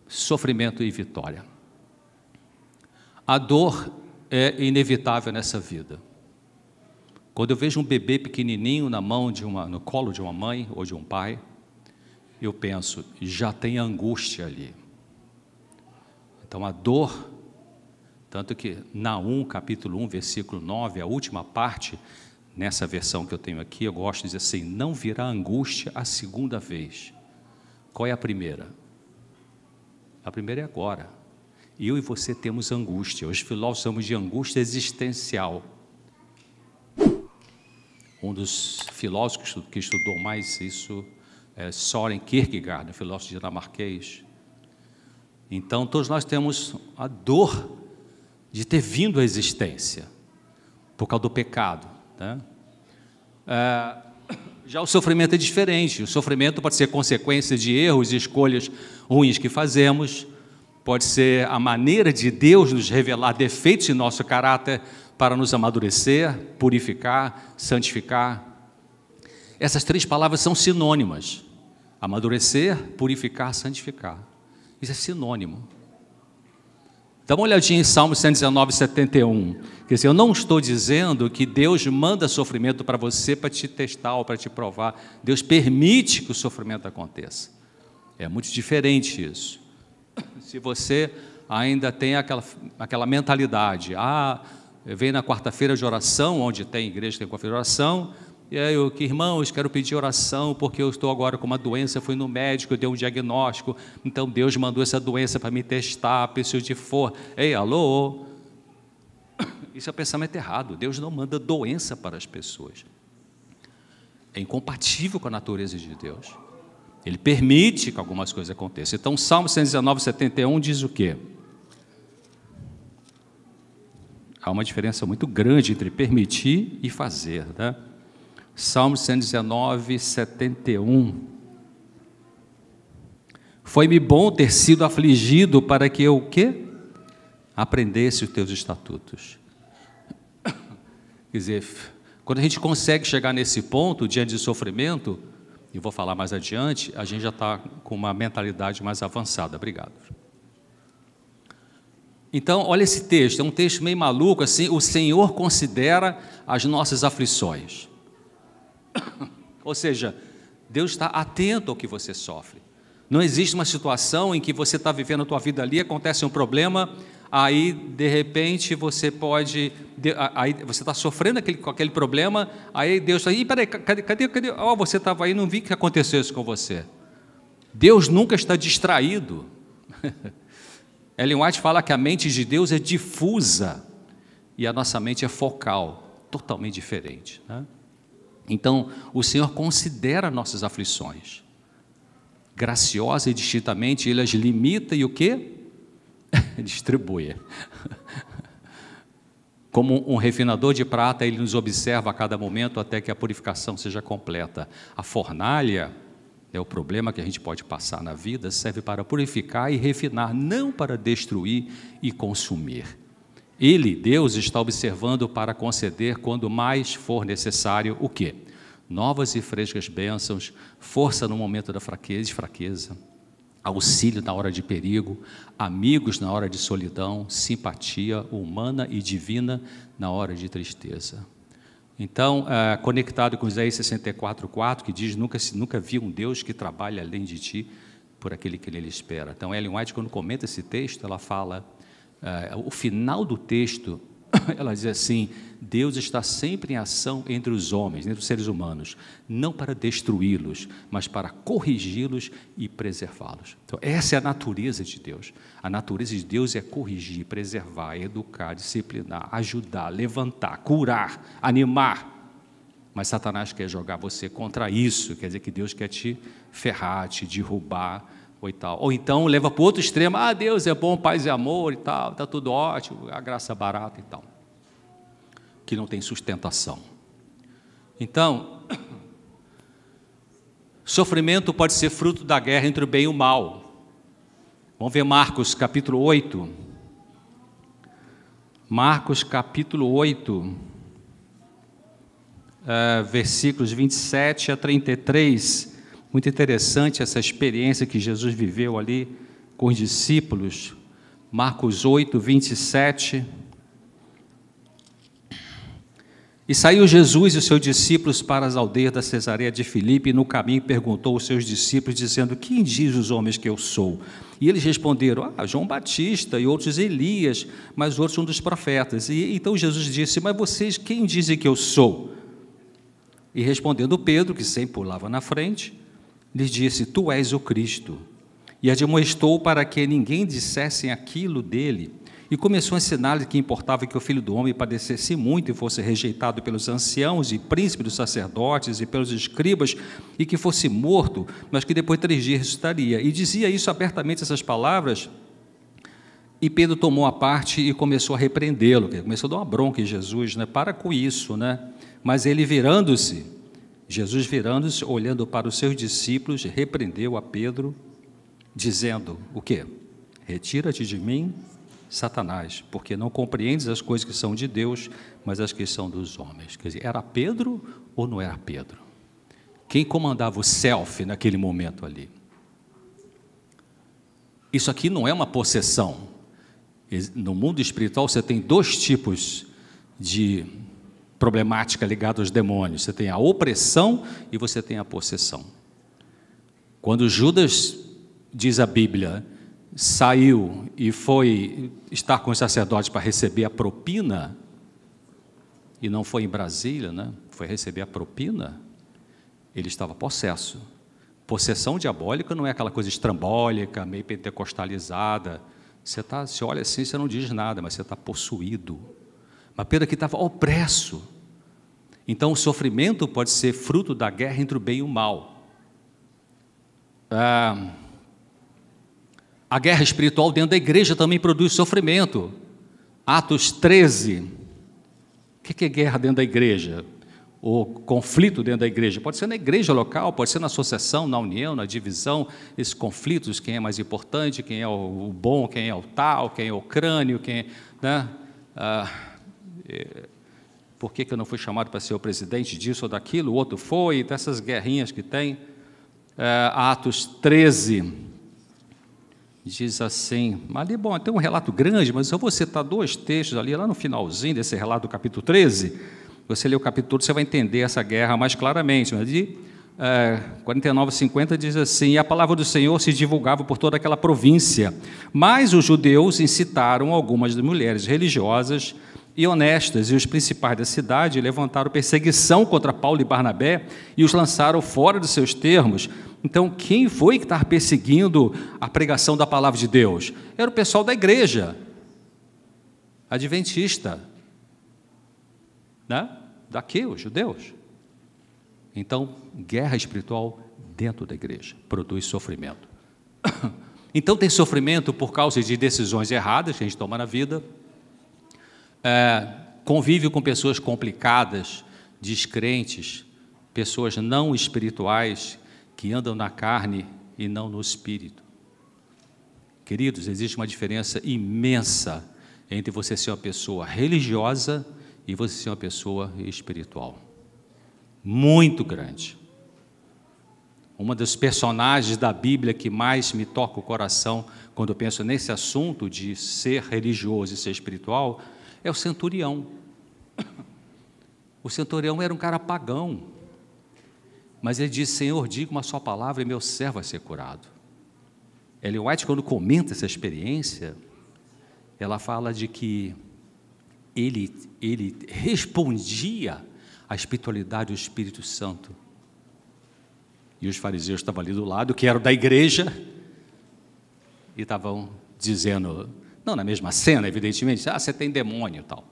sofrimento e vitória. A dor é inevitável nessa vida. Quando eu vejo um bebê pequenininho no colo de uma mãe ou de um pai, eu penso, já tem angústia ali. Então a dor, tanto que Naum, capítulo 1, versículo 9, a última parte, nessa versão que eu tenho aqui, eu gosto de dizer assim, não virá angústia a segunda vez. Qual é a primeira? A primeira é agora. Eu e você temos angústia. Os filósofos chamam de angústia existencial. Um dos filósofos que estudou mais isso é Søren Kierkegaard, um filósofo dinamarquês. Então, todos nós temos a dor de ter vindo à existência por causa do pecado, né? Já o sofrimento é diferente. O sofrimento pode ser consequência de erros e escolhas ruins que fazemos, pode ser a maneira de Deus nos revelar defeitos em nosso caráter para nos amadurecer, purificar, santificar. Essas três palavras são sinônimas: amadurecer, purificar, santificar. Isso é sinônimo. Dá uma olhadinha em Salmo 119, 71. Quer dizer, eu não estou dizendo que Deus manda sofrimento para você para te testar ou para te provar. Deus permite que o sofrimento aconteça. É muito diferente isso. Se você ainda tem aquela mentalidade, vem na quarta-feira de oração, onde tem igreja que tem quarta-feira de oração, e aí, irmãos, quero pedir oração porque eu estou agora com uma doença, fui no médico, deu um diagnóstico, então Deus mandou essa doença para me testar, se eu for. Ei, alô? Isso é pensamento errado. Deus não manda doença para as pessoas. É incompatível com a natureza de Deus. Ele permite que algumas coisas aconteçam. Então, Salmo 119, 71 diz o quê? Há uma diferença muito grande entre permitir e fazer, né? Salmo 119, 71. Foi-me bom ter sido afligido para que eu, o quê? Aprendesse os teus estatutos. Quer dizer, quando a gente consegue chegar nesse ponto, diante de sofrimento, e vou falar mais adiante, a gente já está com uma mentalidade mais avançada. Obrigado. Então, olha esse texto, é um texto meio maluco, assim, o Senhor considera as nossas aflições. Ou seja, Deus está atento ao que você sofre. Não existe uma situação em que você está vivendo a tua vida ali, acontece um problema, aí de repente você aí você está sofrendo com aquele problema, aí Deus está aí, peraí, cadê? Você estava aí, não vi que aconteceu isso com você. Deus nunca está distraído. Ellen White fala que a mente de Deus é difusa e a nossa mente é focal, totalmente diferente, né? Então, o Senhor considera nossas aflições. Graciosa e distintamente, Ele as limita e o quê? Distribui. Como um refinador de prata, Ele nos observa a cada momento até que a purificação seja completa. A fornalha é o problema que a gente pode passar na vida, serve para purificar e refinar, não para destruir e consumir. Ele, Deus, está observando para conceder, quando mais for necessário, o quê? Novas e frescas bênçãos, força no momento da fraqueza, auxílio na hora de perigo, amigos na hora de solidão, simpatia humana e divina na hora de tristeza. Então, conectado com Isaías 64:4, que diz, nunca vi um Deus que trabalhe além de ti por aquele que nele espera. Então, Ellen White, quando comenta esse texto, ela fala, o final do texto, ela diz assim, Deus está sempre em ação entre os homens, entre os seres humanos, não para destruí-los, mas para corrigi-los e preservá-los. Então, essa é a natureza de Deus. A natureza de Deus é corrigir, preservar, educar, disciplinar, ajudar, levantar, curar, animar. Mas Satanás quer jogar você contra isso, quer dizer que Deus quer te ferrar, te derrubar, ou então leva para o outro extremo, Deus é bom, paz e amor e tal, está tudo ótimo, a graça barata e tal, que não tem sustentação. Então, sofrimento pode ser fruto da guerra entre o bem e o mal. Vamos ver Marcos capítulo 8. Marcos capítulo 8, versículos 27 a 33. Muito interessante essa experiência que Jesus viveu ali com os discípulos, Marcos 8, 27. E saiu Jesus e os seus discípulos para as aldeias da Cesareia de Filipe, e no caminho perguntou aos seus discípulos, dizendo: quem diz os homens que eu sou? E eles responderam: João Batista, e outros Elias, mas outros um dos profetas. E então Jesus disse: mas vocês, quem dizem que eu sou? E respondendo Pedro, que sempre pulava na frente, lhes disse: tu és o Cristo. E admoestou para que ninguém dissesse aquilo dele. E começou a ensinar-lhe que importava que o Filho do Homem padecesse muito e fosse rejeitado pelos anciãos e príncipes dos sacerdotes e pelos escribas, e que fosse morto, mas que depois de 3 dias ressuscitaria. E dizia isso abertamente, essas palavras, e Pedro tomou a parte e começou a repreendê-lo, começou a dar uma bronca em Jesus, né? Para com isso, né? Mas ele Jesus virando-se, olhando para os seus discípulos, repreendeu a Pedro, dizendo: o quê? Retira-te de mim, Satanás, porque não compreendes as coisas que são de Deus, mas as que são dos homens. Quer dizer, era Pedro ou não era Pedro? Quem comandava o self naquele momento ali? Isso aqui não é uma possessão. No mundo espiritual você tem 2 tipos de problemática ligada aos demônios. Você tem a opressão e você tem a possessão. Quando Judas, diz a Bíblia, saiu e foi estar com os sacerdotes para receber a propina, e não foi em Brasília, né? Foi receber a propina, ele estava possesso. Possessão diabólica não é aquela coisa estrambólica, meio pentecostalizada. Você olha assim, você não diz nada, mas você está possuído. Mas Pedro aqui estava opresso. Então o sofrimento pode ser fruto da guerra entre o bem e o mal. A guerra espiritual dentro da igreja também produz sofrimento. Atos 13. O que é guerra dentro da igreja? O conflito dentro da igreja. Pode ser na igreja local, pode ser na associação, na união, na divisão. Esses conflitos, quem é mais importante, quem é o bom, quem é o tal, quem é o crânio, quem é... Né? Por que eu não fui chamado para ser o presidente disso ou daquilo? O outro foi, dessas guerrinhas que tem. Atos 13... diz assim, ali, bom, tem um relato grande, mas eu vou citar 2 textos ali, lá no finalzinho desse relato do capítulo 13, você lê o capítulo, você vai entender essa guerra mais claramente, mas de 49 a 50 diz assim: e a palavra do Senhor se divulgava por toda aquela província, mas os judeus incitaram algumas mulheres religiosas e honestas, e os principais da cidade levantaram perseguição contra Paulo e Barnabé e os lançaram fora dos seus termos. Então, quem foi que estava perseguindo a pregação da palavra de Deus? Era o pessoal da igreja adventista, né? Daqui, os judeus. Então, guerra espiritual dentro da igreja produz sofrimento. Então, tem sofrimento por causa de decisões erradas que a gente toma na vida, convive com pessoas complicadas, descrentes, pessoas não espirituais, que andam na carne e não no espírito. Queridos, existe uma diferença imensa entre você ser uma pessoa religiosa e você ser uma pessoa espiritual. Muito grande. Uma dos personagens da Bíblia que mais me toca o coração quando eu penso nesse assunto de ser religioso e ser espiritual é o centurião. O centurião era um cara pagão, mas ele disse: Senhor, diga uma só palavra e meu servo vai ser curado. Ellen White, quando comenta essa experiência, ela fala de que ele respondia à espiritualidade do Espírito Santo. E os fariseus estavam ali do lado, que eram da igreja, e estavam dizendo, não na mesma cena, evidentemente, você tem demônio e tal.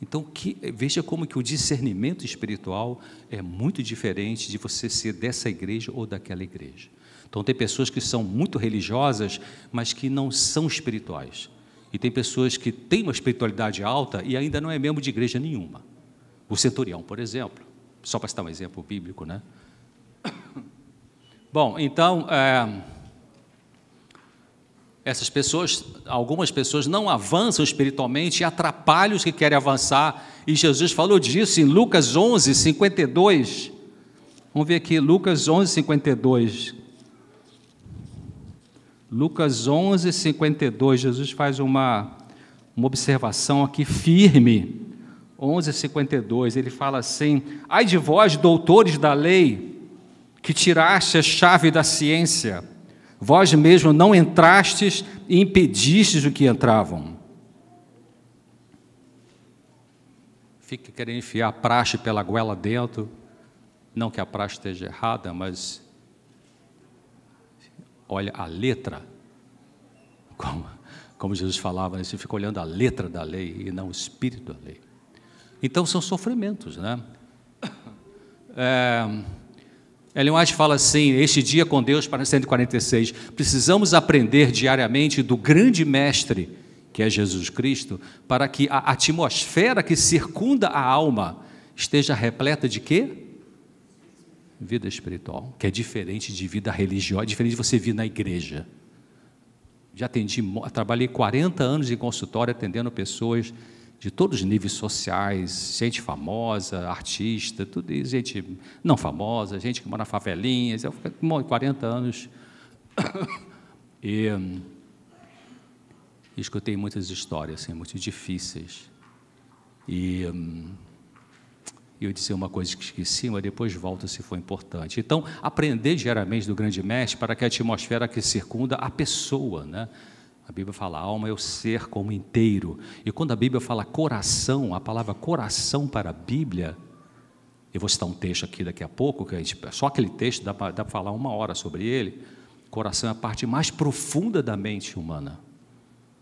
Então, veja como que o discernimento espiritual é muito diferente de você ser dessa igreja ou daquela igreja. Então, tem pessoas que são muito religiosas, mas que não são espirituais. E tem pessoas que têm uma espiritualidade alta e ainda não é membro de igreja nenhuma. O centurião, por exemplo, só para citar um exemplo bíblico, né? Bom, então, essas pessoas, algumas pessoas não avançam espiritualmente e atrapalham os que querem avançar, e Jesus falou disso em Lucas 11, 52. Vamos ver aqui, Lucas 11, 52. Lucas 11, 52, Jesus faz uma observação aqui firme. 11, 52, ele fala assim: ai de vós, doutores da lei, que tiraste a chave da ciência, vós mesmo não entrastes e impedistes o que entravam. Fica querendo enfiar a praxe pela goela dentro, não que a praxe esteja errada, mas olha a letra, como Jesus falava, você fica olhando a letra da lei e não o espírito da lei. Então são sofrimentos, né? Ellen White fala assim: este dia com Deus, para 146, precisamos aprender diariamente do grande mestre, que é Jesus Cristo, para que a atmosfera que circunda a alma esteja repleta de quê? Vida espiritual, que é diferente de vida religiosa, diferente de você vir na igreja. Já trabalhei 40 anos em consultório atendendo pessoas de todos os níveis sociais, gente famosa, artista, tudo isso, gente não famosa, gente que mora na favelinha. Eu fiquei 40 anos e escutei muitas histórias assim, muito difíceis. E eu disse uma coisa que esqueci, mas depois volto se for importante. Então, aprender diariamente do grande mestre para que a atmosfera que circunda a pessoa, né? A Bíblia fala, a alma é o ser como inteiro. E quando a Bíblia fala coração, a palavra coração para a Bíblia, eu vou citar um texto aqui daqui a pouco, que só aquele texto dá para falar 1 hora sobre ele. Coração é a parte mais profunda da mente humana.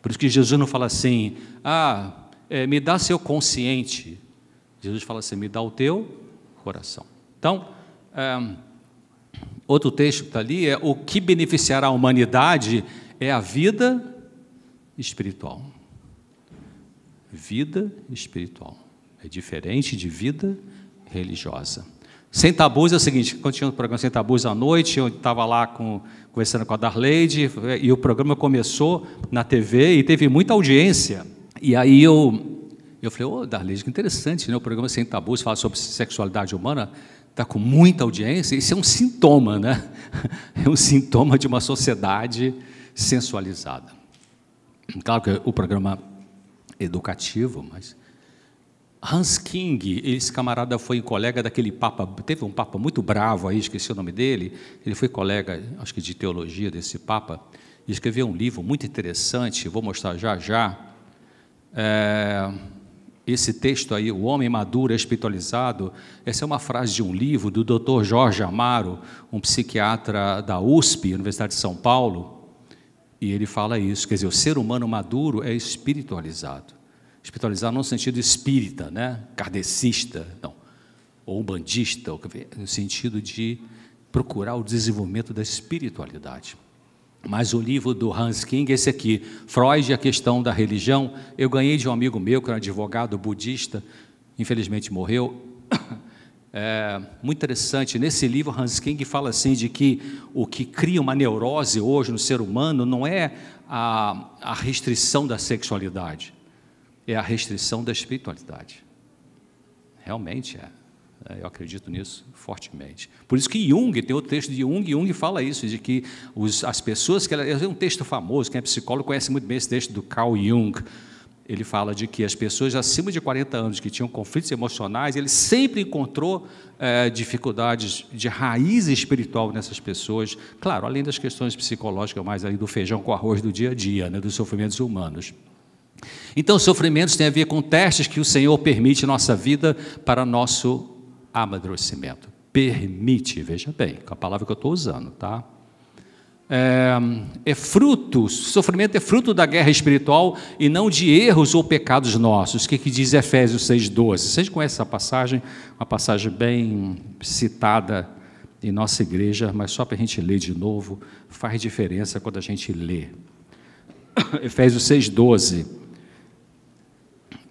Por isso que Jesus não fala assim, me dá seu consciente. Jesus fala assim, me dá o teu coração. Então, outro texto que está ali é: o que beneficiará a humanidade é a vida espiritual. Vida espiritual. É diferente de vida religiosa. Sem Tabus é o seguinte: quando tinha o programa Sem Tabus à noite, eu estava lá conversando com a Darleide, e o programa começou na TV e teve muita audiência. E aí eu falei, Darleide, que interessante, né? O programa Sem Tabus fala sobre sexualidade humana, está com muita audiência. Isso é um sintoma, né? É um sintoma de uma sociedade sensualizada. Claro que o programa é educativo, mas Hans King, esse camarada foi colega daquele papa, teve um papa muito bravo aí, esqueci o nome dele, ele foi colega, acho que de teologia desse papa, e escreveu um livro muito interessante, vou mostrar já. Esse texto aí, O Homem Maduro Espiritualizado, essa é uma frase de um livro do Dr. Jorge Amaro, um psiquiatra da USP, Universidade de São Paulo, e ele fala isso, quer dizer, o ser humano maduro é espiritualizado. Espiritualizado no sentido espírita, né? Kardecista, não, ou umbandista, no sentido de procurar o desenvolvimento da espiritualidade. Mas o livro do Hans King, esse aqui, Freud e a Questão da Religião, eu ganhei de um amigo meu, que era um advogado budista, infelizmente morreu. Muito interessante, nesse livro Hans King fala assim, de que o que cria uma neurose hoje no ser humano não é a restrição da sexualidade, é a restrição da espiritualidade. Realmente eu acredito nisso fortemente. Por isso que Jung, tem outro texto de Jung fala isso, de que as pessoas, é um texto famoso, quem é psicólogo conhece muito bem esse texto do Carl Jung. Ele fala de que as pessoas acima de 40 anos que tinham conflitos emocionais, ele sempre encontrou dificuldades de raiz espiritual nessas pessoas, claro, além das questões psicológicas, mais ali do feijão com arroz do dia a dia, né, dos sofrimentos humanos. Então, os sofrimentos têm a ver com testes que o Senhor permite em nossa vida para nosso amadurecimento. Permite, veja bem, com a palavra que eu estou usando, tá? Sofrimento é fruto da guerra espiritual e não de erros ou pecados nossos. O que diz Efésios 6,12? Vocês conhecem essa passagem? Uma passagem bem citada em nossa igreja, mas só para a gente ler de novo, faz diferença quando a gente lê. Efésios 6,12.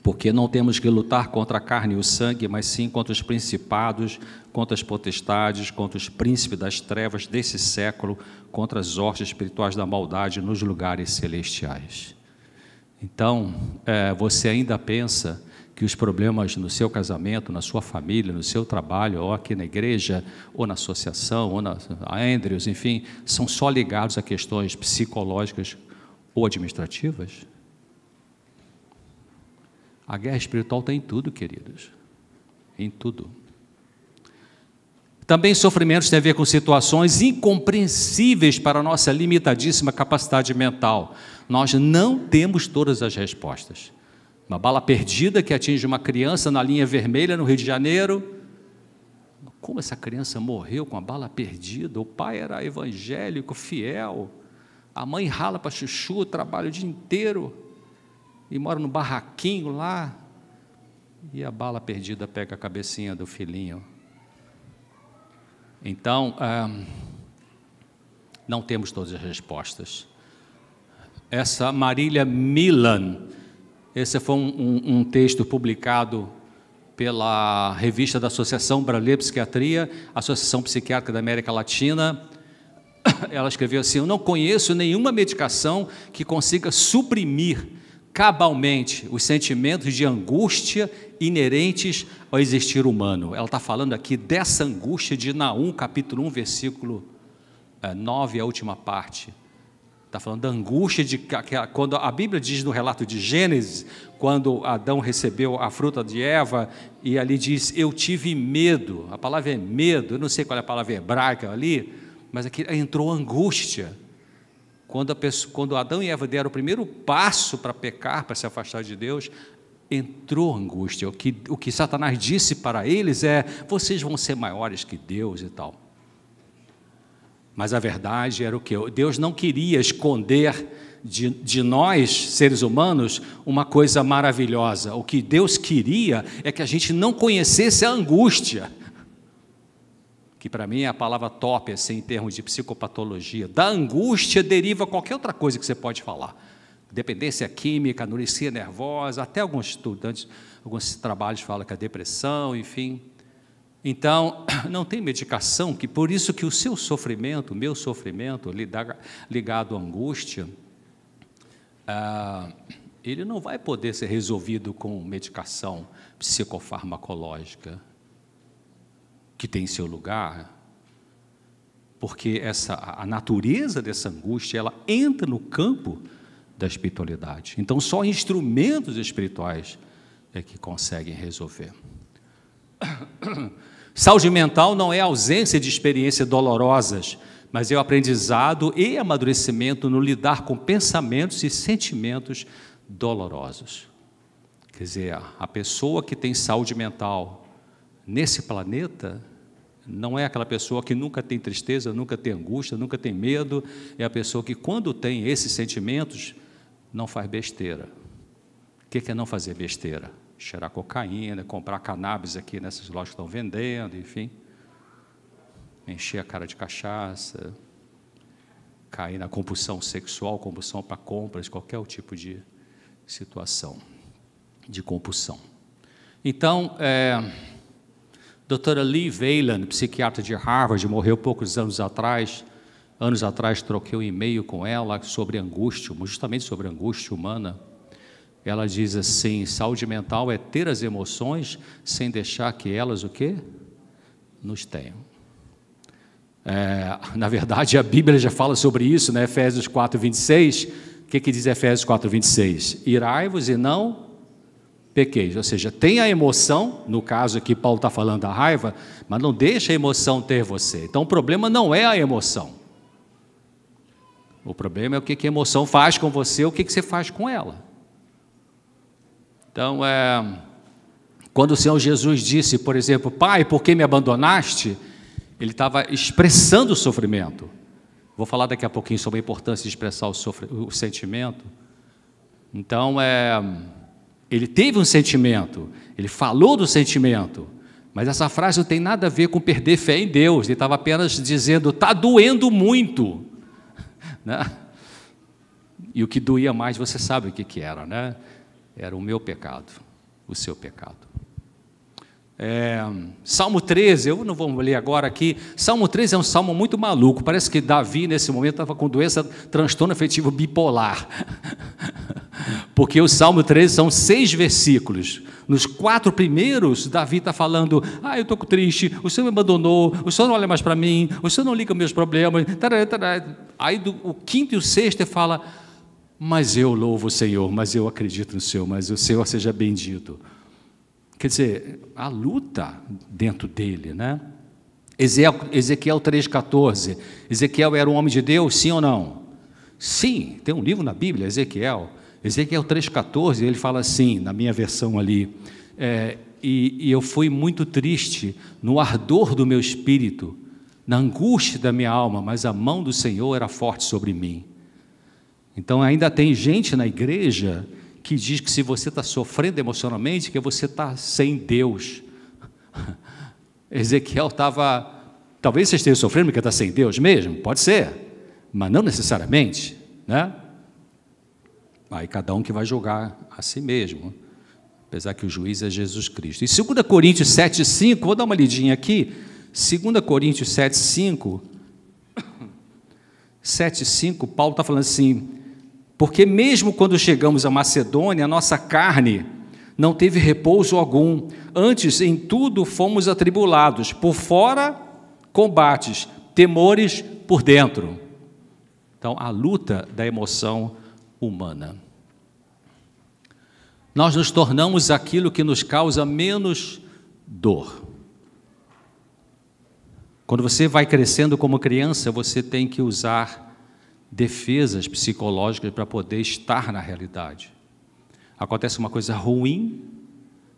Porque não temos que lutar contra a carne e o sangue, mas sim contra os principados, contra as potestades, contra os príncipes das trevas desse século, contra as hostes espirituais da maldade nos lugares celestiais. Então, você ainda pensa que os problemas no seu casamento, na sua família, no seu trabalho, ou aqui na igreja, ou na associação, ou na Andrews, enfim, são só ligados a questões psicológicas ou administrativas? A guerra espiritual está em tudo, queridos, em tudo. Também sofrimentos têm a ver com situações incompreensíveis para a nossa limitadíssima capacidade mental. Nós não temos todas as respostas. Uma bala perdida que atinge uma criança na linha vermelha no Rio de Janeiro. Como essa criança morreu com a bala perdida? O pai era evangélico, fiel. A mãe rala para chuchu, trabalha o dia inteiro e mora no barraquinho lá. E a bala perdida pega a cabecinha do filhinho. Então, não temos todas as respostas. Essa Marília Milan, esse foi um texto publicado pela revista da Associação Brasileira de Psiquiatria, Associação Psiquiátrica da América Latina. Ela escreveu assim: eu não conheço nenhuma medicação que consiga suprimir cabalmente os sentimentos de angústia inerentes ao existir humano. Ela está falando aqui dessa angústia de Naum, capítulo 1, versículo 9, a última parte. Está falando da angústia de quando a Bíblia diz no relato de Gênesis, quando Adão recebeu a fruta de Eva, e ali diz, eu tive medo. A palavra é medo, eu não sei qual é a palavra hebraica ali, mas aqui entrou angústia. Quando Adão e Eva deram o primeiro passo para pecar, para se afastar de Deus, entrou angústia. O que Satanás disse para eles é, vocês vão ser maiores que Deus e tal. Mas a verdade era o quê? Deus não queria esconder de nós, seres humanos, uma coisa maravilhosa. O que Deus queria é que a gente não conhecesse a angústia, que para mim é a palavra top, assim, em termos de psicopatologia. Da angústia deriva qualquer outra coisa que você pode falar. Dependência química, anorexia nervosa, até alguns estudantes, alguns trabalhos falam que a depressão, enfim. Então, não tem medicação, que por isso que o seu sofrimento, o meu sofrimento, ligado à angústia, ele não vai poder ser resolvido com medicação psicofarmacológica, que tem seu lugar, porque a natureza dessa angústia, ela entra no campo da espiritualidade. Então, só instrumentos espirituais é que conseguem resolver. Saúde mental não é ausência de experiências dolorosas, mas é o aprendizado e amadurecimento no lidar com pensamentos e sentimentos dolorosos. Quer dizer, a pessoa que tem saúde mental nesse planeta não é aquela pessoa que nunca tem tristeza, nunca tem angústia, nunca tem medo, é a pessoa que, quando tem esses sentimentos, não faz besteira. O que é não fazer besteira? Cheirar cocaína, comprar cannabis aqui nessas lojas que estão vendendo, enfim, encher a cara de cachaça, cair na compulsão sexual, compulsão para compras, qualquer tipo de situação de compulsão. Então, doutora Lee Wayland, psiquiatra de Harvard, morreu poucos anos atrás. Anos atrás troquei um e-mail com ela sobre angústia, justamente sobre a angústia humana. Ela diz assim, saúde mental é ter as emoções sem deixar que elas o quê? Nos tenham. Na verdade, a Bíblia já fala sobre isso, né? Efésios 4:26. O que diz Efésios 4:26? Irai-vos e não pequeis. Ou seja, tem a emoção, no caso aqui Paulo está falando da raiva, mas não deixa a emoção ter você. Então o problema não é a emoção. O problema é o que a emoção faz com você, o que você faz com ela. Então, quando o Senhor Jesus disse, por exemplo, Pai, por que me abandonaste? Ele estava expressando o sofrimento. Vou falar daqui a pouquinho sobre a importância de expressar o sentimento. Então, ele teve um sentimento, ele falou do sentimento, mas essa frase não tem nada a ver com perder fé em Deus. Ele estava apenas dizendo, está doendo muito. Né? E o que doía mais, você sabe o que era, né? Era o meu pecado, o seu pecado. Salmo 13, eu não vou ler agora aqui. Salmo 13 é um salmo muito maluco. Parece que Davi, nesse momento, estava com doença, transtorno afetivo bipolar. Porque o Salmo 13 são 6 versículos. Nos 4 primeiros, Davi está falando, eu estou triste, o Senhor me abandonou, o Senhor não olha mais para mim, o Senhor não liga meus problemas. Aí o 5º e o 6º ele fala, mas eu louvo o Senhor, mas eu acredito no Senhor, mas o Senhor seja bendito. Quer dizer, a luta dentro dele, né? Ezequiel 3,14. Ezequiel era um homem de Deus, sim ou não? Sim, tem um livro na Bíblia, Ezequiel 3,14, ele fala assim, na minha versão ali, e eu fui muito triste no ardor do meu espírito, na angústia da minha alma, mas a mão do Senhor era forte sobre mim. Então ainda tem gente na igreja que diz que se você está sofrendo emocionalmente, que você está sem Deus. Ezequiel estava, talvez você esteja sofrendo porque está sem Deus mesmo, pode ser, mas não necessariamente, né? Aí cada um que vai julgar a si mesmo, apesar que o juiz é Jesus Cristo. E 2 Coríntios 7,5, vou dar uma lidinha aqui, 2 Coríntios 7,5, Paulo está falando assim, porque mesmo quando chegamos a Macedônia, a nossa carne não teve repouso algum, antes em tudo fomos atribulados, por fora combates, temores por dentro. Então, a luta da emoção humana. Nós nos tornamos aquilo que nos causa menos dor. Quando você vai crescendo como criança, você tem que usar defesas psicológicas para poder estar na realidade. Acontece uma coisa ruim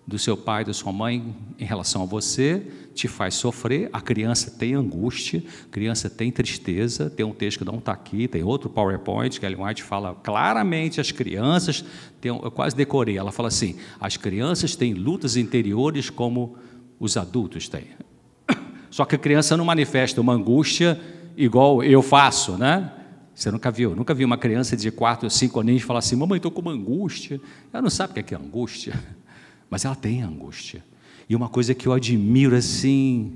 do seu pai, da sua mãe em relação a você, te faz sofrer, a criança tem angústia, a criança tem tristeza, tem um texto que não está aqui, tem outro PowerPoint, que Ellen White fala claramente, as crianças, eu quase decorei, ela fala assim, as crianças têm lutas interiores como os adultos têm. Só que a criança não manifesta uma angústia igual eu faço, né? Você nunca viu uma criança de 4 ou 5 aninhos falar assim, mamãe, estou com uma angústia. Ela não sabe o que é angústia, mas ela tem angústia. E uma coisa que eu admiro assim,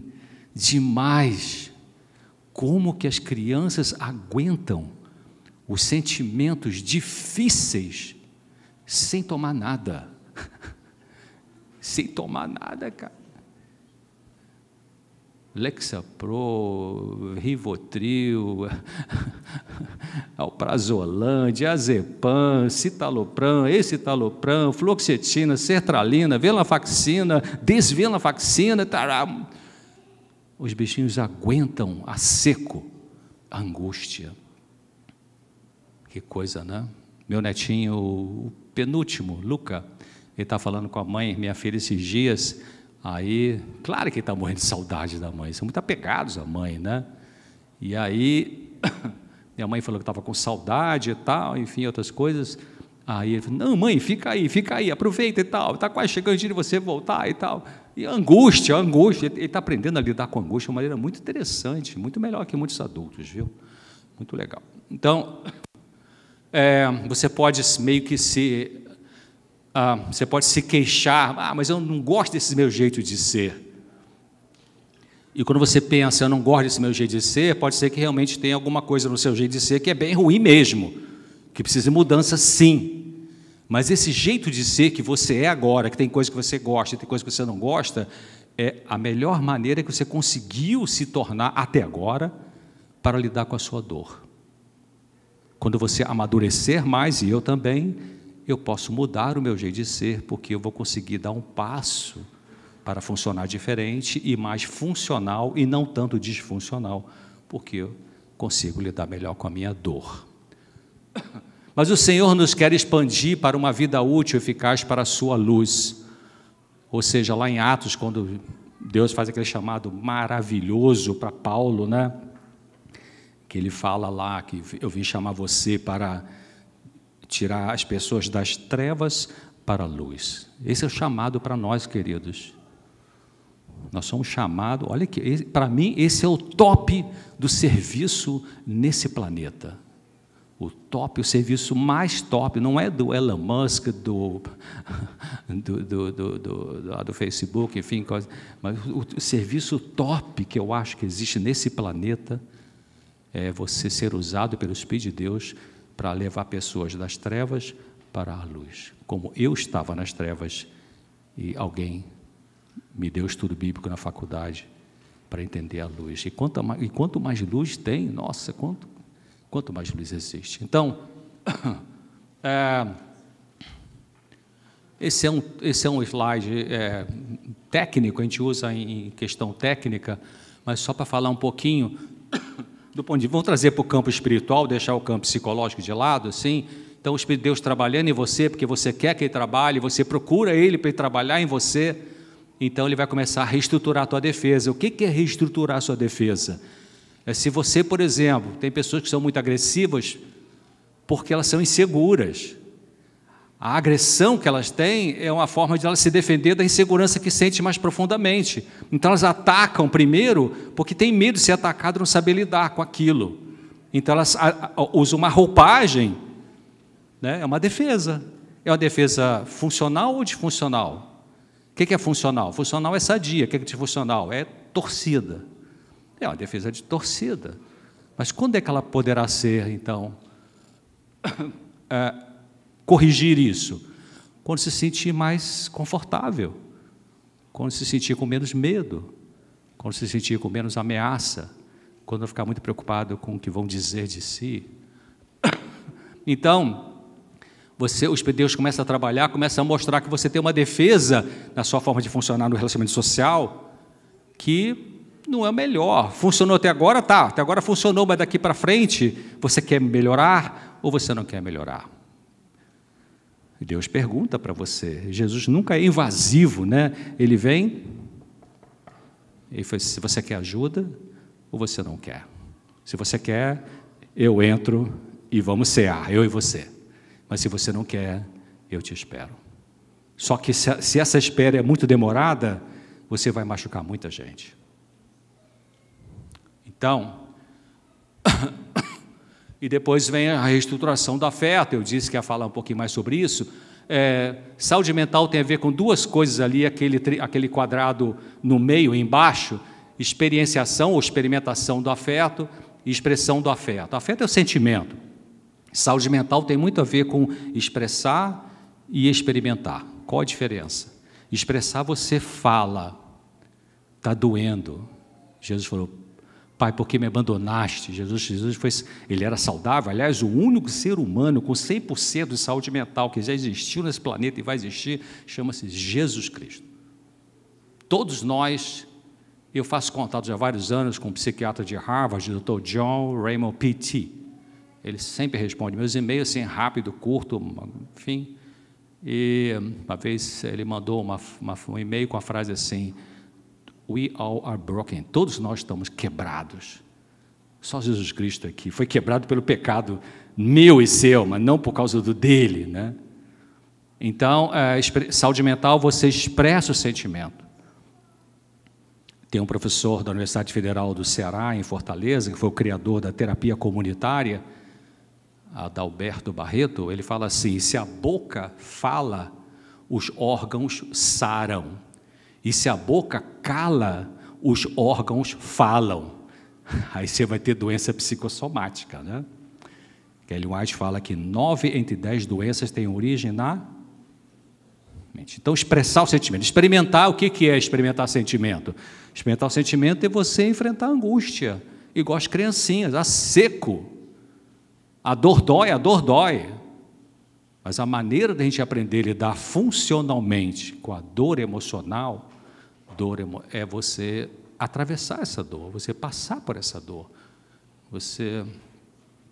demais, como que as crianças aguentam os sentimentos difíceis sem tomar nada. Sem tomar nada, cara. Lexapro, Rivotril, Alprazolam, Diazepam, Citalopram, Escitalopram, Fluoxetina, Sertralina, Venlafaxina, Desvenlafaxina, tará. Os bichinhos aguentam a seco a angústia. Que coisa, né? Meu netinho, o penúltimo, Luca, ele está falando com a mãe, minha filha, esses dias. Aí, claro que ele está morrendo de saudade da mãe, são muito apegados à mãe, né? E aí, minha mãe falou que estava com saudade e tal, enfim, outras coisas. Aí ele falou, não, mãe, fica aí, aproveita e tal, está quase chegando o dia de você voltar e tal. E angústia, ele está aprendendo a lidar com angústia de uma maneira muito interessante, muito melhor que muitos adultos, viu? Muito legal. Então, você pode meio que você pode se queixar, mas eu não gosto desse meu jeito de ser. E quando você pensa, eu não gosto desse meu jeito de ser, pode ser que realmente tenha alguma coisa no seu jeito de ser que é bem ruim mesmo, que precisa de mudança sim. Mas esse jeito de ser que você é agora, que tem coisa que você gosta e tem coisa que você não gosta, é a melhor maneira que você conseguiu se tornar até agora para lidar com a sua dor. Quando você amadurecer mais, e eu também, eu posso mudar o meu jeito de ser, porque eu vou conseguir dar um passo para funcionar diferente e mais funcional e não tanto disfuncional, porque eu consigo lidar melhor com a minha dor. Mas o Senhor nos quer expandir para uma vida útil e eficaz para a sua luz. Ou seja, lá em Atos, quando Deus faz aquele chamado maravilhoso para Paulo, né? Que ele fala lá que eu vim chamar você para tirar as pessoas das trevas para a luz. Esse é o chamado para nós, queridos. Nós somos chamados, olha que para mim esse é o top do serviço nesse planeta. O top, o serviço mais top, não é do Elon Musk, do Facebook, enfim, mas o serviço top que eu acho que existe nesse planeta é você ser usado pelo Espírito de Deus para levar pessoas das trevas para a luz. Como eu estava nas trevas E alguém me deu estudo bíblico na faculdade para entender a luz. E quanto mais luz tem, nossa, quanto mais luz existe. Então, esse é um slide técnico, a gente usa em questão técnica, mas só para falar um pouquinho do ponto de vista, vamos trazer para o campo espiritual, deixar o campo psicológico de lado, assim. Então, o Espírito de Deus trabalhando em você, porque você quer que Ele trabalhe, você procura Ele para Ele trabalhar em você, então Ele vai começar a reestruturar a tua defesa. O que é reestruturar a sua defesa? É se você, por exemplo, tem pessoas que são muito agressivas porque elas são inseguras. A agressão que elas têm é uma forma de elas se defender da insegurança que sente mais profundamente. Então elas atacam primeiro porque tem medo de ser atacado e não saber lidar com aquilo. Então elas usam uma roupagem, né? É uma defesa. É uma defesa funcional ou disfuncional? O que é funcional? Funcional é sadia. O que é disfuncional? É torcida. É uma defesa de torcida. Mas quando é que ela poderá ser, então, corrigir isso? Quando se sentir mais confortável, quando se sentir com menos medo, quando se sentir com menos ameaça, quando não ficar muito preocupado com o que vão dizer de si. Então, o Espírito de Deus começa a trabalhar, começa a mostrar que você tem uma defesa na sua forma de funcionar no relacionamento social, que não é melhor. Funcionou até agora, tá, até agora funcionou, mas daqui para frente, você quer melhorar ou você não quer melhorar? E Deus pergunta para você. Jesus nunca é invasivo, né? Ele vem e fala, se você quer ajuda ou você não quer. Se você quer, eu entro e vamos cear, eu e você. Mas se você não quer, eu te espero. Só que se essa espera é muito demorada, você vai machucar muita gente. Então, e depois vem a reestruturação do afeto. Eu disse que ia falar um pouquinho mais sobre isso. Saúde mental tem a ver com duas coisas ali, aquele quadrado no meio, embaixo, experienciação ou experimentação do afeto e expressão do afeto. O afeto é o sentimento. Saúde mental tem muito a ver com expressar e experimentar. Qual a diferença? Expressar, você fala, está doendo. Jesus falou, Pai, por que me abandonaste? Jesus ele era saudável, aliás, o único ser humano com 100% de saúde mental que já existiu nesse planeta e vai existir, chama-se Jesus Cristo. Todos nós, eu faço contato já há vários anos com um psiquiatra de Harvard, o Dr. John Raymond P.T. Ele sempre responde meus e-mails, assim, rápido, curto, enfim. E uma vez ele mandou um e-mail com a frase assim, We all are broken. Todos nós estamos quebrados. Só Jesus Cristo aqui foi quebrado pelo pecado meu e seu, mas não por causa do dele, né? Então, saúde mental, você expressa o sentimento. Tem um professor da Universidade Federal do Ceará, em Fortaleza, que foi o criador da terapia comunitária, Adalberto Barreto. Ele fala assim, se a boca fala, os órgãos saram. E se a boca cala, os órgãos falam. Aí você vai ter doença psicossomática, né? Ellen White fala que 9 entre 10 doenças têm origem na mente. Então, expressar o sentimento. Experimentar, o que é experimentar sentimento? Experimentar o sentimento é você enfrentar a angústia, igual as criancinhas, a seco. A dor dói. Mas a maneira de a gente aprender a lidar funcionalmente com a dor emocional, é você atravessar essa dor, você passar por essa dor.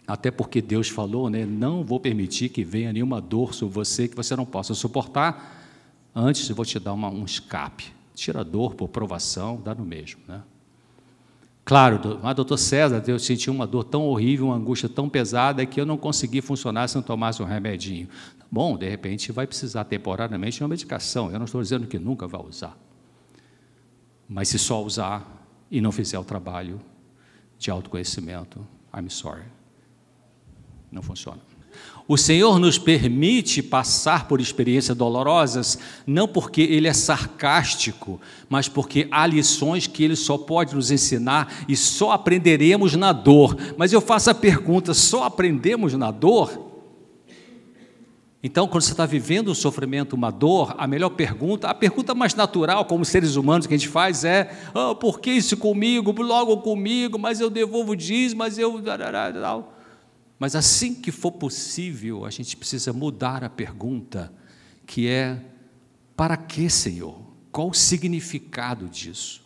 Até porque Deus falou, né, não vou permitir que venha nenhuma dor sobre você que você não possa suportar. Antes eu vou te dar um escape. Tira a dor por provação, dá no mesmo, né? Claro, mas doutor César, eu senti uma dor tão horrível, uma angústia tão pesada que eu não consegui funcionar se não tomasse um remedinho. Bom, de repente vai precisar temporariamente de uma medicação. Eu não estou dizendo que nunca vai usar. Mas se só usar e não fizer o trabalho de autoconhecimento, I'm sorry. Não funciona. O Senhor nos permite passar por experiências dolorosas, não porque Ele é sarcástico, mas porque há lições que Ele só pode nos ensinar e só aprenderemos na dor. Mas eu faço a pergunta, só aprendemos na dor? Então, quando você está vivendo um sofrimento, uma dor, a melhor pergunta, a pergunta mais natural, como seres humanos que a gente faz é: por que isso comigo, logo comigo, mas eu devolvo o dízimo, mas eu... Mas assim que for possível, a gente precisa mudar a pergunta, que é: para que, Senhor? Qual o significado disso?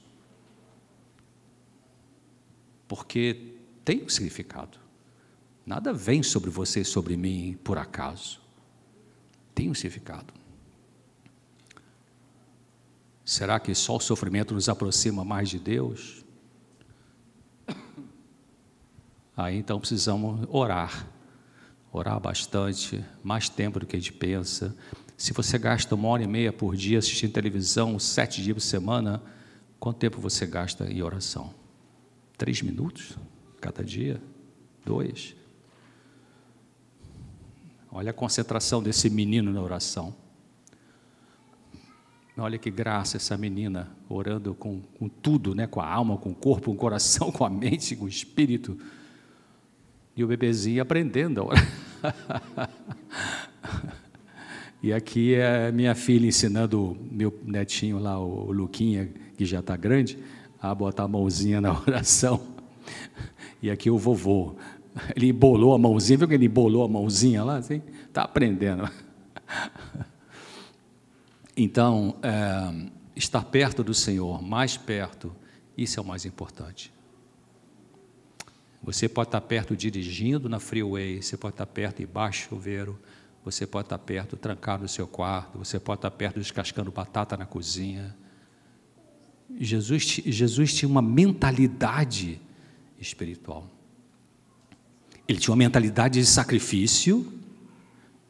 Porque tem um significado. Nada vem sobre você e sobre mim por acaso. Tem um significado. Será que só o sofrimento nos aproxima mais de Deus? Aí então precisamos orar bastante, mais tempo do que a gente pensa. Se você gasta 1h30 por dia assistindo televisão, 7 dias por semana, quanto tempo você gasta em oração? 3 minutos cada dia? 2? Olha a concentração desse menino na oração. Olha que graça essa menina, orando com tudo, né? Com a alma, com o corpo, com o coração, com a mente, com o espírito. E o bebezinho aprendendo a orar. E aqui é minha filha ensinando meu netinho lá, o Luquinha, que já está grande, a botar a mãozinha na oração. E aqui o vovô. Ele embolou a mãozinha, viu que ele embolou a mãozinha lá? Assim? Está aprendendo. Então, estar perto do Senhor, mais perto, isso é o mais importante. Você pode estar perto dirigindo na freeway, você pode estar perto embaixo do chuveiro, você pode estar perto trancado no seu quarto, você pode estar perto descascando batata na cozinha. Jesus tinha uma mentalidade espiritual. Ele tinha uma mentalidade de sacrifício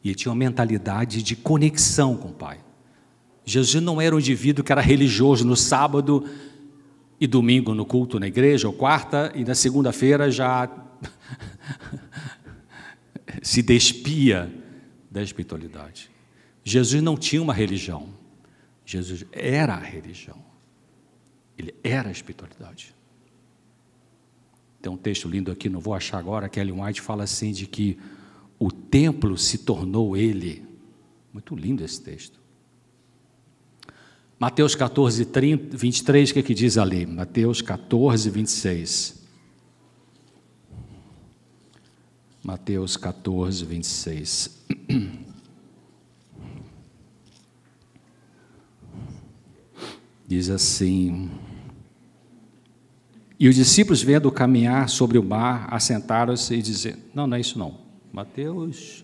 e ele tinha uma mentalidade de conexão com o Pai. Jesus não era um indivíduo que era religioso no sábado e domingo no culto na igreja, ou quarta, e na segunda-feira já se despia da espiritualidade. Jesus não tinha uma religião. Jesus era a religião. Ele era a espiritualidade. Tem um texto lindo aqui, não vou achar agora, que Ellen White fala assim, de que o templo se tornou ele. Muito lindo esse texto. Mateus 14, 23, o que diz ali? Mateus 14, 26. Mateus 14, 26. Diz assim: e os discípulos, vendo caminhar sobre o mar, assentaram-se e diziam... Não é isso não. Mateus...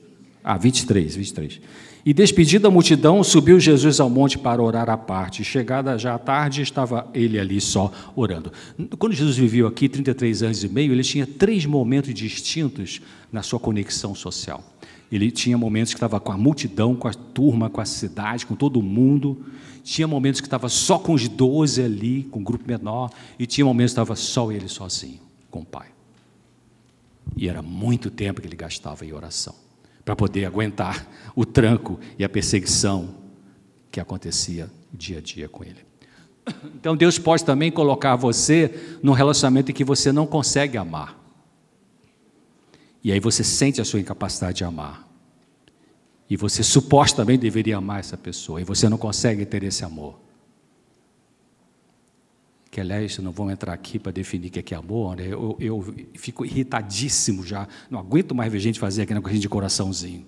23. E despedida a multidão, subiu Jesus ao monte para orar à parte. Chegada já à tarde, estava ele ali só orando. Quando Jesus viveu aqui, 33 anos e meio, ele tinha 3 momentos distintos na sua conexão social. Ele tinha momentos que estava com a multidão, com a turma, com a cidade, com todo mundo. Tinha momentos que estava só com os 12 ali, com um grupo menor. E tinha momentos que estava só ele sozinho, com o Pai. E era muito tempo que ele gastava em oração, para poder aguentar o tranco e a perseguição que acontecia dia a dia com ele. Então Deus pode também colocar você num relacionamento em que você não consegue amar. E aí você sente a sua incapacidade de amar. E você supostamente deveria amar essa pessoa, e você não consegue ter esse amor. Que, aliás, não vamos entrar aqui para definir o que é amor, né? Eu fico irritadíssimo já, não aguento mais ver gente fazer aqui na coisinha de coraçãozinho.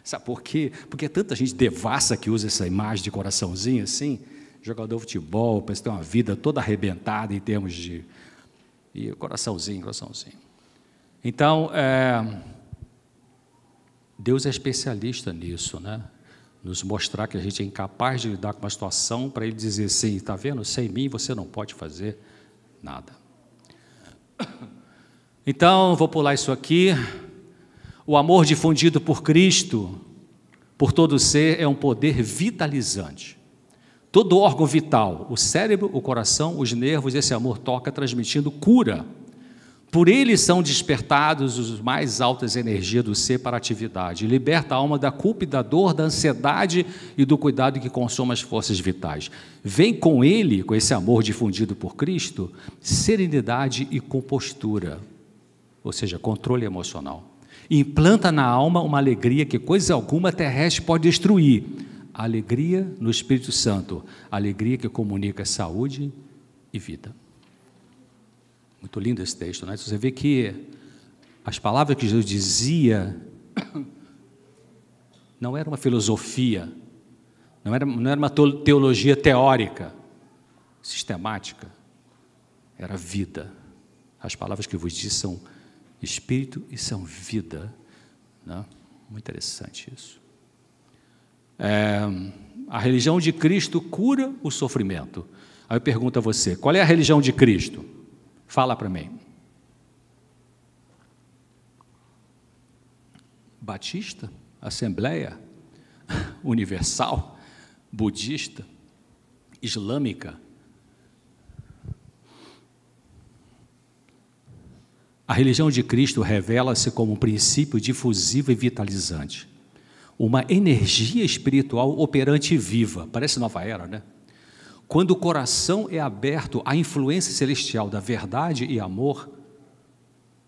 Sabe por quê? Porque tanta gente devassa que usa essa imagem de coraçãozinho assim, jogador de futebol, parece ter uma vida toda arrebentada em termos de... E coraçãozinho. Então, Deus é especialista nisso, né? Nos mostrar que a gente é incapaz de lidar com uma situação, para Ele dizer assim: está vendo? Sem mim você não pode fazer nada. Então, vou pular isso aqui. O amor difundido por Cristo, por todo ser, é um poder vitalizante. Todo órgão vital, o cérebro, o coração, os nervos, esse amor toca transmitindo cura. Por ele são despertados as mais altas energias do ser para a atividade. Liberta a alma da culpa e da dor, da ansiedade e do cuidado que consome as forças vitais. Vem com ele, com esse amor difundido por Cristo, serenidade e compostura, ou seja, controle emocional. Implanta na alma uma alegria que coisa alguma terrestre pode destruir. A alegria no Espírito Santo, a alegria que comunica saúde e vida. Muito lindo esse texto, né? Você vê que as palavras que Jesus dizia não era uma filosofia, não era uma teologia teórica, sistemática, era vida. As palavras que eu vos disse são espírito e são vida, né? Muito interessante isso. A religião de Cristo cura o sofrimento. Aí eu pergunto a você, qual é a religião de Cristo? Fala para mim. Batista? Assembleia? Universal? Budista? Islâmica? A religião de Cristo revela-se como um princípio difusivo e vitalizante. Uma energia espiritual operante e viva. Parece Nova Era, né? Quando o coração é aberto à influência celestial da verdade e amor,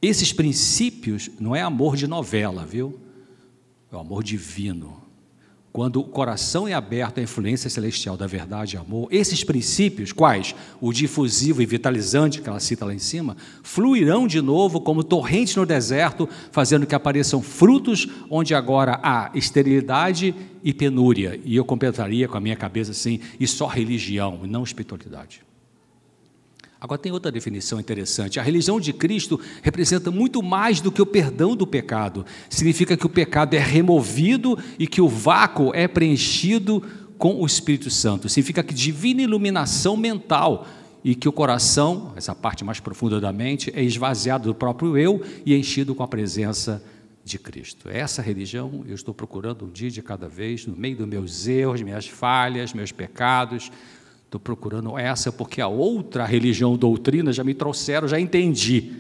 esses princípios não é amor de novela, viu? É o amor divino. Quando o coração é aberto à influência celestial da verdade e amor, esses princípios, quais? O difusivo e vitalizante, que ela cita lá em cima, fluirão de novo como torrentes no deserto, fazendo que apareçam frutos onde agora há esterilidade e penúria. E eu completaria com a minha cabeça assim, e só religião, e não espiritualidade. Agora tem outra definição interessante. A religião de Cristo representa muito mais do que o perdão do pecado. Significa que o pecado é removido e que o vácuo é preenchido com o Espírito Santo. Significa que divina iluminação mental e que o coração, essa parte mais profunda da mente, é esvaziado do próprio eu e enchido com a presença de Cristo. Essa religião eu estou procurando um dia de cada vez, no meio dos meus erros, minhas falhas, meus pecados. Estou procurando essa porque a outra religião, doutrina, já me trouxeram, já entendi.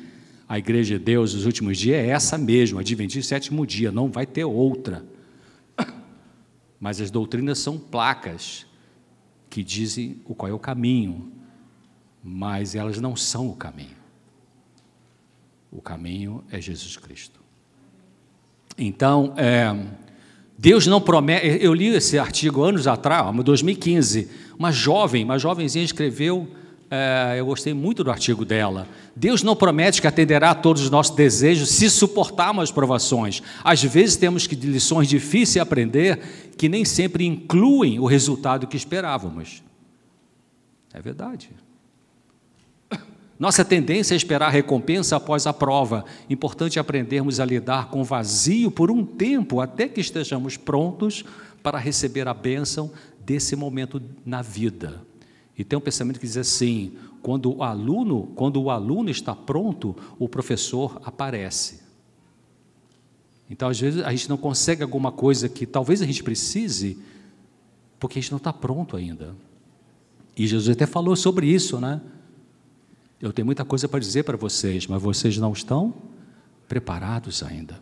A Igreja de Deus nos últimos dias é essa mesma, Adventista sétimo dia, não vai ter outra. Mas as doutrinas são placas que dizem qual é o caminho, mas elas não são o caminho. O caminho é Jesus Cristo. Então, Deus não promete. Eu li esse artigo anos atrás, em 2015, uma jovenzinha escreveu, eu gostei muito do artigo dela. Deus não promete que atenderá a todos os nossos desejos se suportarmos as provações. Às vezes temos lições difíceis a aprender que nem sempre incluem o resultado que esperávamos. É verdade. Nossa tendência é esperar a recompensa após a prova. Importante aprendermos a lidar com o vazio por um tempo, até que estejamos prontos para receber a bênção desse momento na vida. E tem um pensamento que diz assim, quando o aluno está pronto, o professor aparece. Então, às vezes, a gente não consegue alguma coisa que talvez a gente precise, porque a gente não está pronto ainda. E Jesus até falou sobre isso, né? Eu tenho muita coisa para dizer para vocês, mas vocês não estão preparados ainda.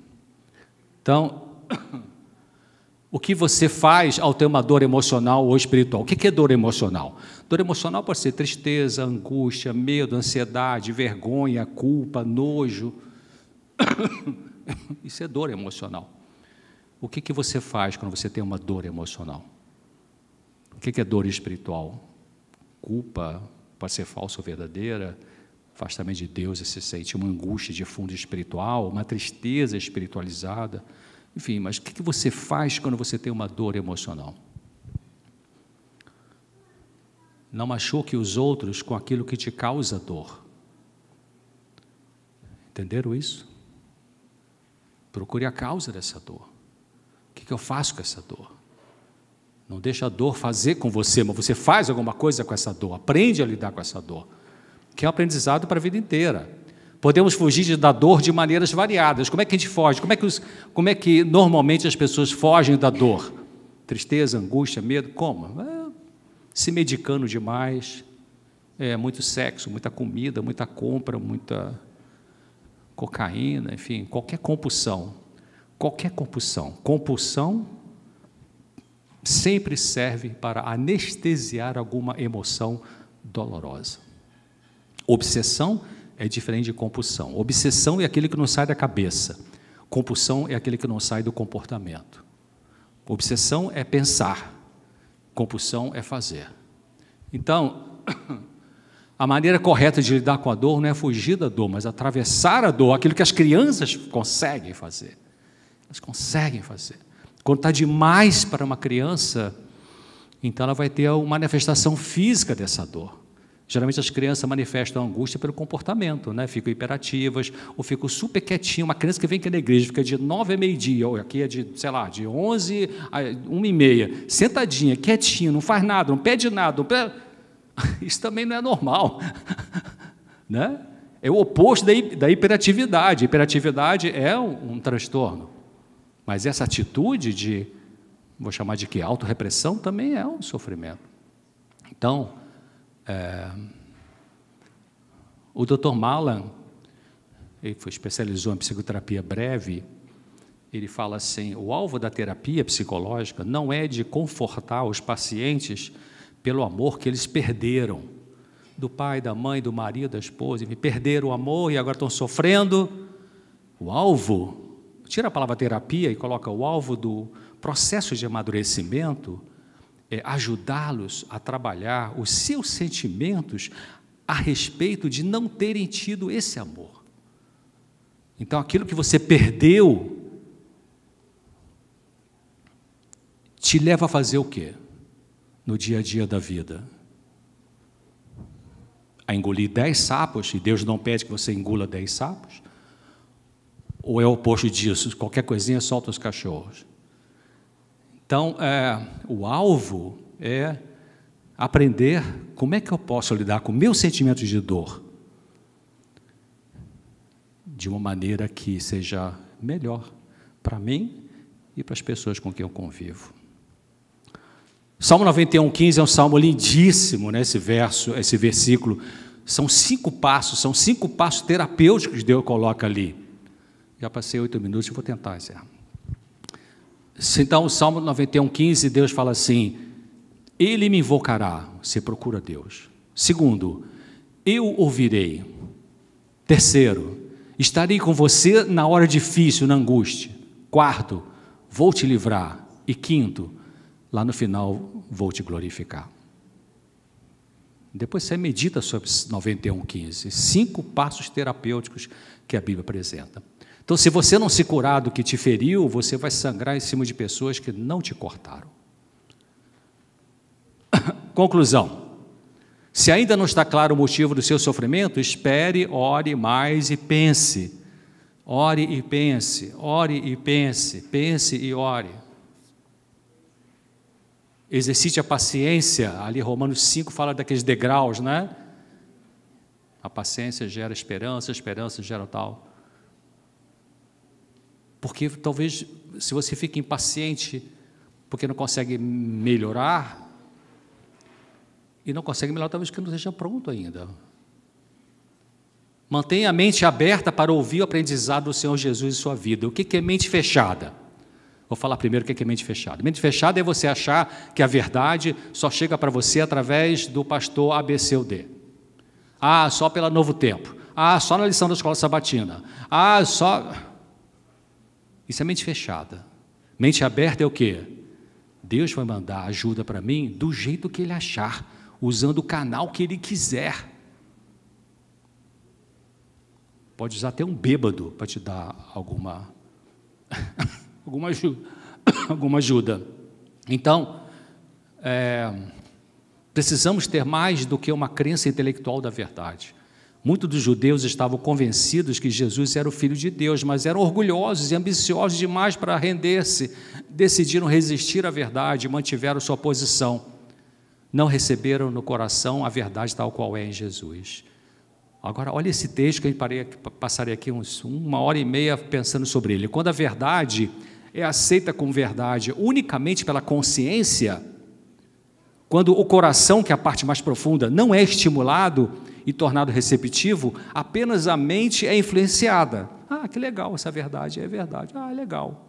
Então, o que você faz ao ter uma dor emocional ou espiritual? O que é dor emocional? Dor emocional pode ser tristeza, angústia, medo, ansiedade, vergonha, culpa, nojo. Isso é dor emocional. O que você faz quando você tem uma dor emocional? O que é dor espiritual? Culpa, pode ser falsa ou verdadeira, afastamento de Deus, você sente uma angústia de fundo espiritual, uma tristeza espiritualizada, enfim, mas o que você faz quando você tem uma dor emocional? Não machuque os outros com aquilo que te causa dor. Entenderam isso? Procure a causa dessa dor. O que eu faço com essa dor? Não deixa a dor fazer com você, mas você faz alguma coisa com essa dor, aprende a lidar com essa dor, que é um aprendizado para a vida inteira. Podemos fugir da dor de maneiras variadas. Como é que a gente foge? Como é que normalmente as pessoas fogem da dor? Tristeza, angústia, medo? Como? Se medicando demais, muito sexo, muita comida, muita compra, muita cocaína, enfim, qualquer compulsão. Qualquer compulsão. Compulsão sempre serve para anestesiar alguma emoção dolorosa. Obsessão é diferente de compulsão. Obsessão é aquele que não sai da cabeça. Compulsão é aquele que não sai do comportamento. Obsessão é pensar. Compulsão é fazer. Então, a maneira correta de lidar com a dor não é fugir da dor, mas atravessar a dor, aquilo que as crianças conseguem fazer. Elas conseguem fazer. Quando está demais para uma criança, então ela vai ter uma manifestação física dessa dor. Geralmente as crianças manifestam angústia pelo comportamento, né? Ficam hiperativas, ou ficam super quietinhas. Uma criança que vem aqui na igreja, fica de 9 a meio-dia, ou aqui é de, sei lá, de 11 a 1h30, sentadinha, quietinha, não faz nada, não pede nada, não pede... Isso também não é normal, né? É o oposto da hiperatividade. Hiperatividade é um transtorno, mas essa atitude de, vou chamar de que, autorrepressão, também é um sofrimento. Então, o Dr. Malan, ele especializou em psicoterapia breve, ele fala assim, o alvo da terapia psicológica não é de confortar os pacientes pelo amor que eles perderam, do pai, da mãe, do marido, da esposa, enfim, perderam o amor e agora estão sofrendo. O alvo, tira a palavra terapia e coloca o alvo do processo de amadurecimento, é ajudá-los a trabalhar os seus sentimentos a respeito de não terem tido esse amor. Então, aquilo que você perdeu te leva a fazer o quê? No dia a dia da vida? A engolir 10 sapos, e Deus não pede que você engula 10 sapos? Ou é o oposto disso? Qualquer coisinha solta os cachorros. Então, o alvo é aprender como é que eu posso lidar com meus sentimentos de dor de uma maneira que seja melhor para mim e para as pessoas com quem eu convivo. Salmo 91:15 é um salmo lindíssimo, né? Esse versículo. São 5 passos terapêuticos que Deus coloca ali. Já passei 8 minutos, vou tentar encerrar. Então, o Salmo 91:15, Deus fala assim, Ele me invocará, você procura Deus. Segundo, eu ouvirei. Terceiro, estarei com você na hora difícil, na angústia. Quarto, vou te livrar. E quinto, lá no final, vou te glorificar. Depois você medita sobre 91:15, 5 passos terapêuticos que a Bíblia apresenta. Então, se você não se curar do que te feriu, você vai sangrar em cima de pessoas que não te cortaram. Conclusão. Se ainda não está claro o motivo do seu sofrimento, espere, ore mais e pense. Ore e pense, ore e pense, pense e ore. Exercite a paciência, ali Romanos 5 fala daqueles degraus, né? A paciência gera esperança, a esperança gera tal. Porque talvez, se você fica impaciente, porque não consegue melhorar, e não consegue melhorar, talvez porque não esteja pronto ainda. Mantenha a mente aberta para ouvir o aprendizado do Senhor Jesus em sua vida. O que é mente fechada? Vou falar primeiro o que é mente fechada. Mente fechada é você achar que a verdade só chega para você através do pastor A, B, C ou D. Ah, só pela Novo Tempo. Ah, só na lição da escola sabatina. Ah, só... Isso é mente fechada. Mente aberta é o quê? Deus vai mandar ajuda para mim do jeito que Ele achar, usando o canal que Ele quiser. Pode usar até um bêbado para te dar alguma ajuda. Então, precisamos ter mais do que uma crença intelectual da verdade. Muitos dos judeus estavam convencidos que Jesus era o Filho de Deus, mas eram orgulhosos e ambiciosos demais para render-se. Decidiram resistir à verdade e mantiveram sua posição. Não receberam no coração a verdade tal qual é em Jesus. Agora, olha esse texto que a gente passaria aqui 1h30 pensando sobre ele. Quando a verdade é aceita como verdade unicamente pela consciência, quando o coração, que é a parte mais profunda, não é estimulado e tornado receptivo, apenas a mente é influenciada. Ah, que legal, essa verdade é verdade. Ah, legal.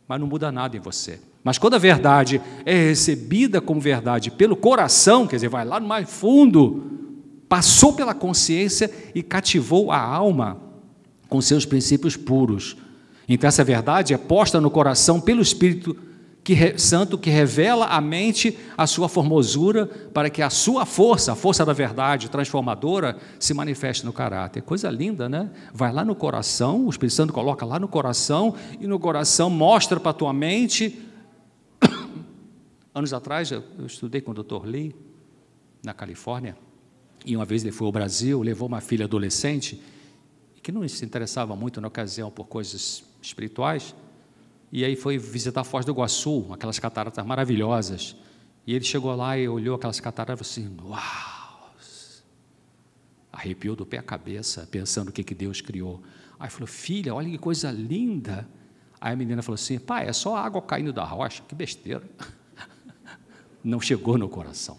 Mas não muda nada em você. Mas quando a verdade é recebida como verdade pelo coração, quer dizer, vai lá no mais fundo, passou pela consciência e cativou a alma com seus princípios puros. Então essa verdade é posta no coração pelo Espírito Santo, que revela à mente a sua formosura, para que a sua força, a força da verdade transformadora, se manifeste no caráter. Coisa linda, né? Vai lá no coração, o Espírito Santo coloca lá no coração, e no coração mostra para a tua mente. Anos atrás, eu estudei com o Dr. Lee, na Califórnia, e uma vez ele foi ao Brasil, levou uma filha adolescente, que não se interessava muito na ocasião por coisas espirituais, e aí foi visitar a Foz do Iguaçu, aquelas cataratas maravilhosas, e ele chegou lá e olhou aquelas cataratas e falou assim, uau, arrepiou do pé à cabeça, pensando o que Deus criou. Aí falou, filha, olha que coisa linda. Aí a menina falou assim, pai, é só água caindo da rocha, que besteira. Não chegou no coração.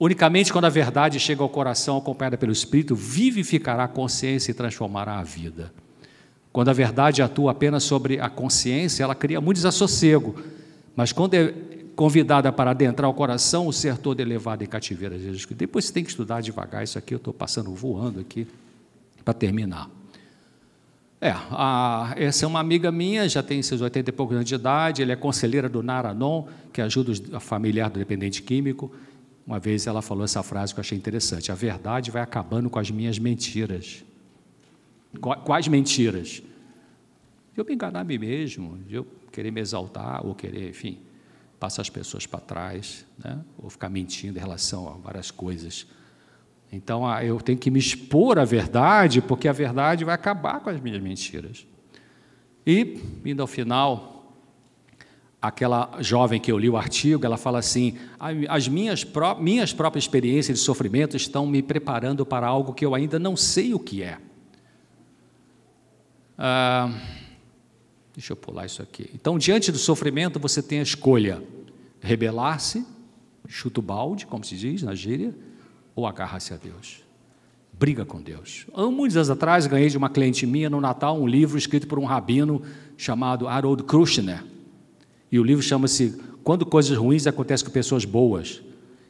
Unicamente quando a verdade chega ao coração, acompanhada pelo Espírito, vivificará a consciência e transformará a vida. Quando a verdade atua apenas sobre a consciência, ela cria muito desassossego, mas quando é convidada para adentrar o coração, o ser todo é levado em cativeiro a Jesus Cristo. Depois você tem que estudar devagar isso aqui, eu estou passando voando aqui, para terminar. Essa é uma amiga minha, já tem seus 80 e poucos anos de idade, ela é conselheira do Naranon, que ajuda a familiar do dependente químico. Uma vez ela falou essa frase que eu achei interessante, a verdade vai acabando com as minhas mentiras. Quais mentiras? De eu me enganar a mim mesmo, de eu querer me exaltar, ou querer, enfim, passar as pessoas para trás, né? Ou ficar mentindo em relação a várias coisas. Então, eu tenho que me expor à verdade, porque a verdade vai acabar com as minhas mentiras. E, indo ao final, aquela jovem que eu li o artigo, ela fala assim, as minhas próprias experiências de sofrimento estão me preparando para algo que eu ainda não sei o que é. Deixa eu pular isso aqui. Então, diante do sofrimento, você tem a escolha, rebelar-se, chuta o balde, como se diz na gíria, ou agarra-se a Deus. Briga com Deus. Muitos anos atrás, ganhei de uma cliente minha, no Natal, um livro escrito por um rabino chamado Harold Kushner. E o livro chama-se Quando Coisas Ruins Acontecem com Pessoas Boas.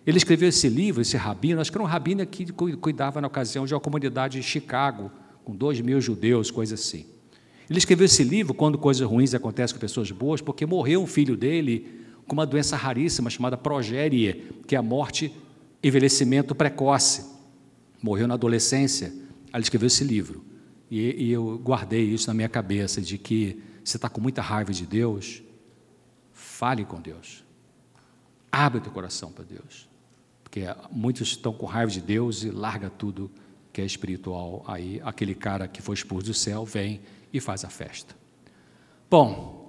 Ele escreveu esse livro, esse rabino, acho que era um rabino que cuidava na ocasião de uma comunidade em Chicago, com 2.000 judeus, coisa assim. Ele escreveu esse livro, Quando Coisas Ruins Acontecem com Pessoas Boas, porque morreu um filho dele com uma doença raríssima chamada progérie, que é a morte, envelhecimento precoce. Morreu na adolescência. Aí ele escreveu esse livro. E eu guardei isso na minha cabeça, de que você está com muita raiva de Deus, fale com Deus. Abre o teu coração para Deus. Porque muitos estão com raiva de Deus e larga tudo que é espiritual. Aí aquele cara que foi expulso do céu vem e faz a festa. Bom,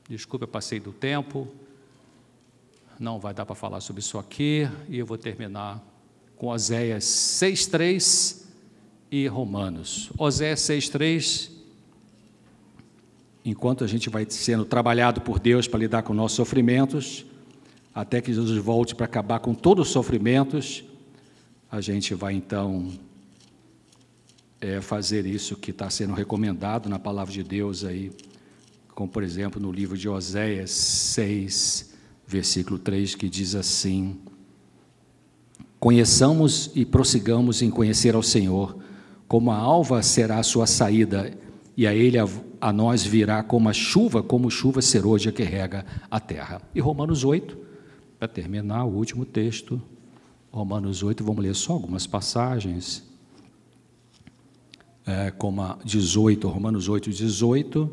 desculpa, eu passei do tempo. Não vai dar para falar sobre isso aqui. E eu vou terminar com Oséias 6,3 e Romanos. Oséias 6,3. Enquanto a gente vai sendo trabalhado por Deus para lidar com nossos sofrimentos, até que Jesus volte para acabar com todos os sofrimentos, a gente vai então fazer isso que está sendo recomendado na palavra de Deus aí, como por exemplo no livro de Oséias 6, versículo 3, que diz assim: conheçamos e prossigamos em conhecer ao Senhor, como a alva será a sua saída, e a ele a nós virá como chuva serôdia que rega a terra. E Romanos 8, para terminar, o último texto, Romanos 8, vamos ler só algumas passagens, como a 18, Romanos 8, 18,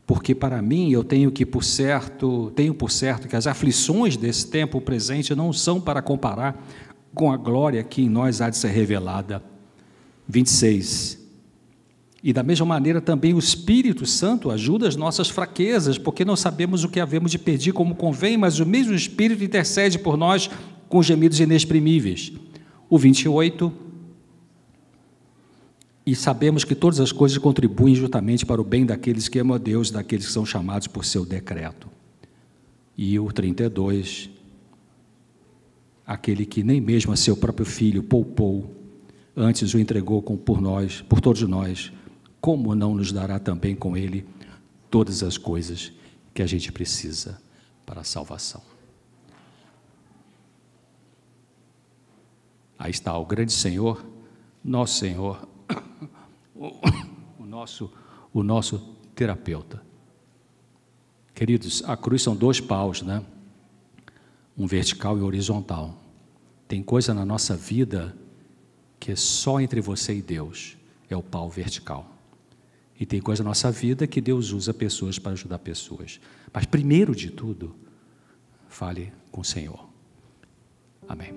porque para mim eu tenho por certo que as aflições desse tempo presente não são para comparar com a glória que em nós há de ser revelada. 26, e da mesma maneira também o Espírito Santo ajuda as nossas fraquezas, porque não sabemos o que havemos de pedir como convém, mas o mesmo Espírito intercede por nós com gemidos inexprimíveis. O 28, e sabemos que todas as coisas contribuem justamente para o bem daqueles que amam a Deus, daqueles que são chamados por seu decreto. E o 32, aquele que nem mesmo a seu próprio Filho poupou, antes o entregou por todos nós, como não nos dará também com ele todas as coisas que a gente precisa para a salvação? Aí está o grande Senhor nosso Senhor, o nosso terapeuta. Queridos, a cruz são 2 paus, né? Um vertical e horizontal. Tem coisa na nossa vida que é só entre você e Deus, é o pau vertical. E tem coisa na nossa vida que Deus usa pessoas para ajudar pessoas. Mas primeiro de tudo, fale com o Senhor. Amém.